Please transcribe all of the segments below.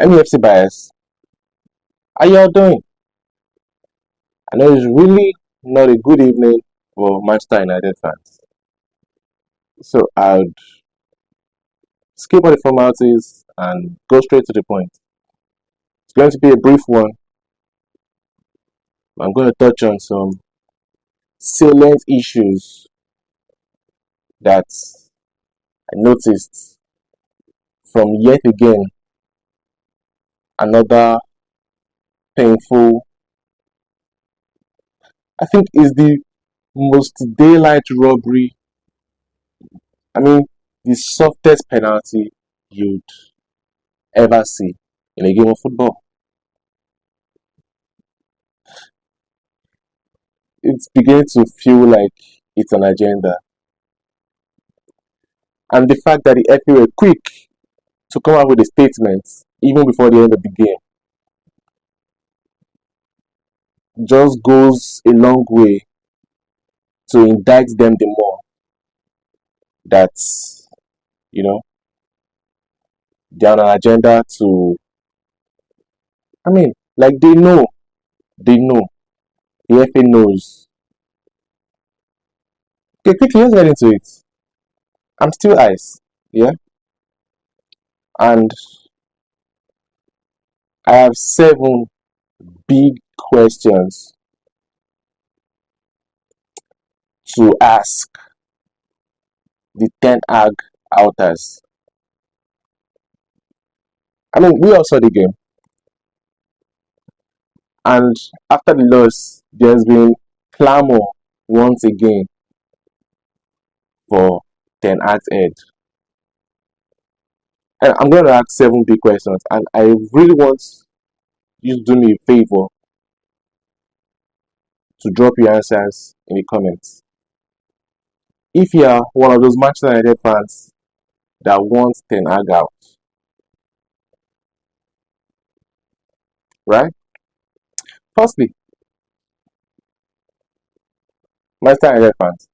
MEFC bias, how y'all doing? I know it's really not a good evening for Manchester United fans. So I'll skip all the formalities and go straight to the point. It's going to be a brief one. I'm going to touch on some salient issues that I noticed from yet again another painful, I think is the most daylight robbery. I mean, the softest penalty you'd ever see in a game of football. It's beginning to feel like it's an agenda. And the fact that the FA were quick to come up with a statement even before the end of the game just goes a long way to indict them the more that, you know, they're on an agenda to, I mean, like they know, the FA knows. Okay, quickly, let's get into it. I'm still ice, yeah? And I have 7 big questions to ask the Ten Hag outers. I mean, we all saw the game, and after the loss, there's been clamor once again for Ten Hag's head. And I'm going to ask 7 big questions, and I really want you to do me a favor to drop your answers in the comments. If you are one of those Manchester United fans that wants Ten Hag out, right? Firstly, Manchester United fans,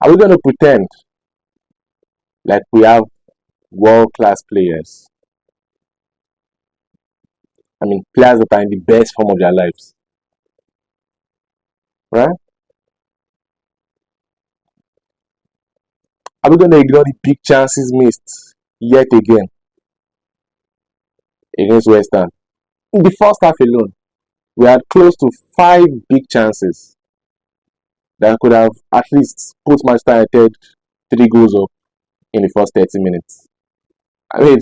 are we going to pretend like we have world-class players? I mean, players that are in the best form of their lives, right? Are we going to ignore the big chances missed yet again against West Ham? In the first half alone, we had close to 5 big chances that could have at least put Manchester United 3 goals up in the first 30 minutes. I mean,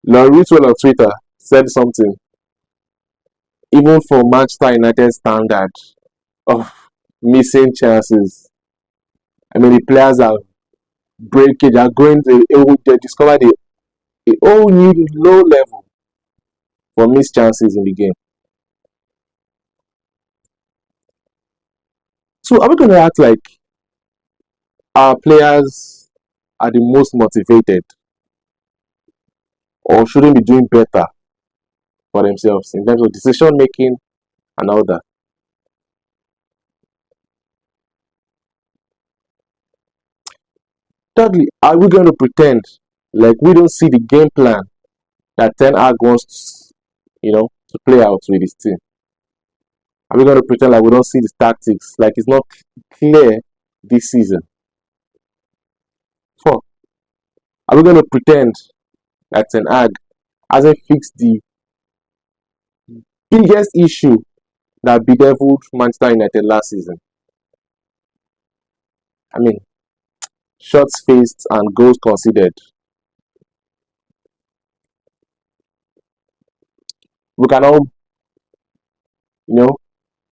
Laurie Ritwell on Twitter said something, even for Manchester United standard of missing chances. I mean, the players are breaking, they are going to, they discovered a whole new low level for missed chances in the game. So are we going to act like our players are the most motivated or shouldn't be doing better for themselves in terms of decision making and all that? Thirdly, are we going to pretend like we don't see the game plan that Ten Hag wants, to play out with his team? Are we going to pretend like we don't see the tactics, like it's not clear this season? 4, are we going to pretend that Ten Hag hasn't fixed the biggest issue that bedeviled Manchester United last season? I mean, shots faced and goals conceded. We can all,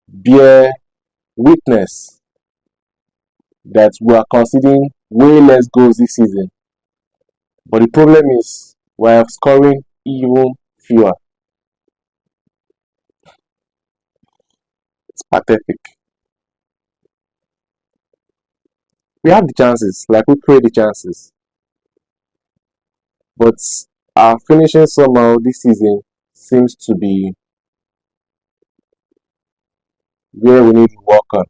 bear witness that we are conceding way less goals this season. But the problem is we are scoring even fewer. It's pathetic. We have the chances, like we create the chances. But our finishing somehow this season seems to be where we need to work on.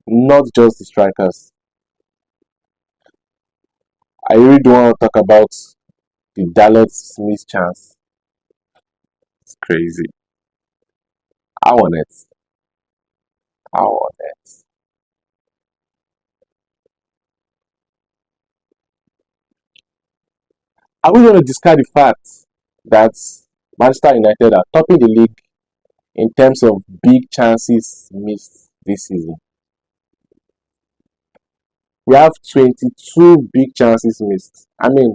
Not just the strikers. I really don't want to talk about The Dalot Smith chance. It's crazy. How on it? How on it? Are we going to discard the fact that Manchester United are topping the league in terms of big chances missed this season? We have 22 big chances missed. I mean,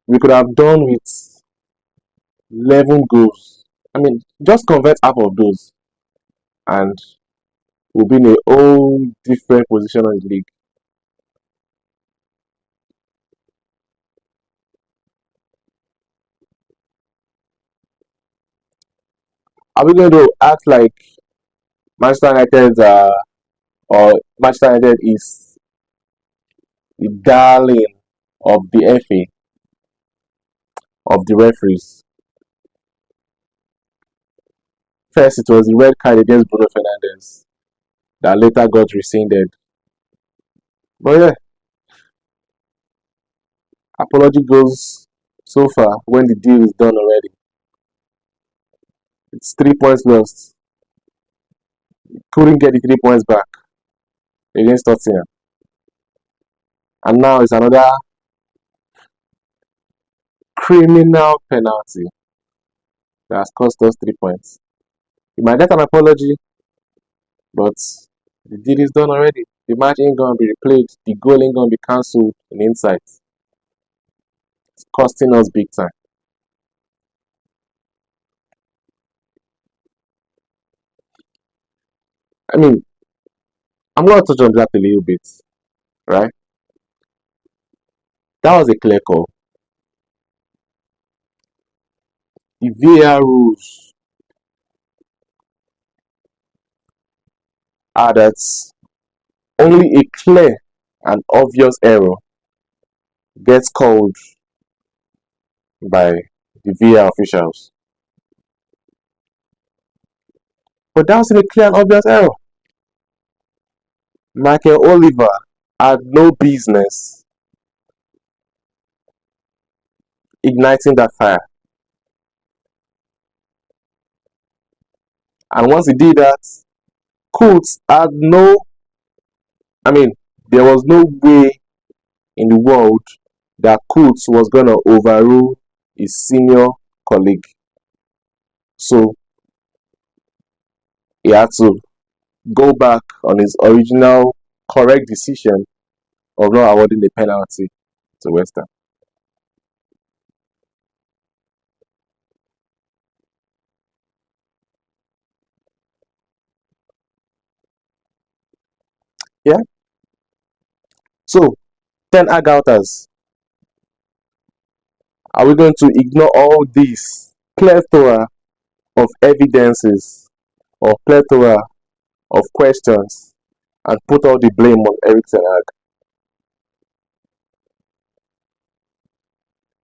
we could have done with 11 goals. I mean, just convert half of those and we'll be in a whole different position in the league. Are we going to act like Manchester United or Manchester United is the darling of the FA, of the referees? First, it was the red card against Bruno Fernandes that later got rescinded. But yeah, apology goes so far when the deal is done already. It's 3 points lost. Couldn't get the 3 points back against Tottenham. And now it's another criminal penalty that has cost us 3 points. You might get an apology, but the deal is done already. The match ain't gonna be replayed. The goal ain't gonna be cancelled in insight. It's costing us big time. I mean, I'm gonna touch on that a little bit, right? That was a clear call. The VAR rules are that only a clear and obvious error gets called by the VAR officials. But that was a clear and obvious error. Michael Oliver had no business igniting that fire. And once he did that, Coates had no, I mean, there was no way in the world that Coates was going to overrule his senior colleague. So he had to go back on his original correct decision of not awarding the penalty to West Ham. Yeah. So, Ten Hag outers, are we going to ignore all these plethora of evidences or plethora of questions and put all the blame on Erik Ten Hag?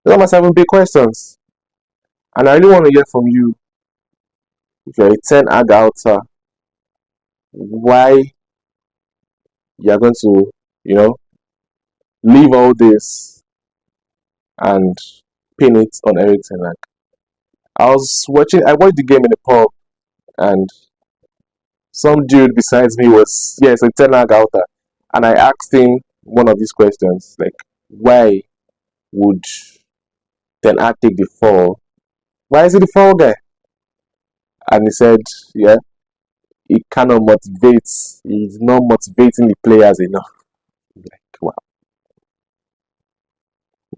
Those are my 7 big questions. And I really want to hear from you. If you're a Ten Hag outer, why you're going to, leave all this and pin it on Erik Ten Hag. I watched the game in the pub, and some dude besides me was, yes, a Ten Hag outer. And I asked him one of these questions, like, why would Ten Hag take the fall? Why is he the fall guy? And he said, yeah, he cannot motivate. He's not motivating the players enough. Like, wow.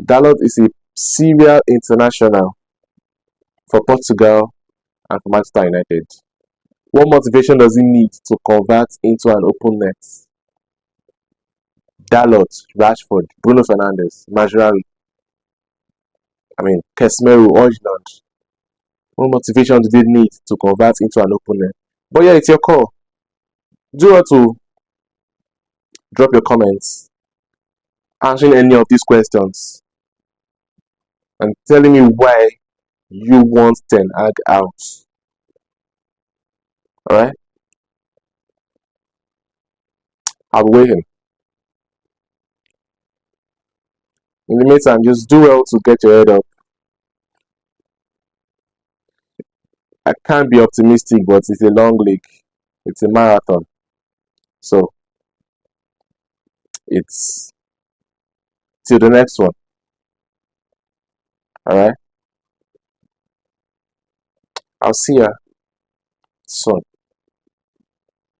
Dalot is a serial international for Portugal and for Manchester United. What motivation does he need to convert into an open net? Dalot, Rashford, Bruno Fernandes, Majrari, Casemiro, Hojlund. What motivation do they need to convert into an open net? But yeah, it's your call. Do want to drop your comments answering any of these questions and telling me why you want Ten Hag out. Alright? I'll be waiting. In the meantime, just do well to get your head up I can't be optimistic, but it's a long league. It's a marathon. So it's till the next one. All right. I'll see ya soon.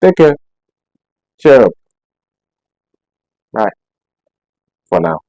Take care. Cheer up. Bye for now.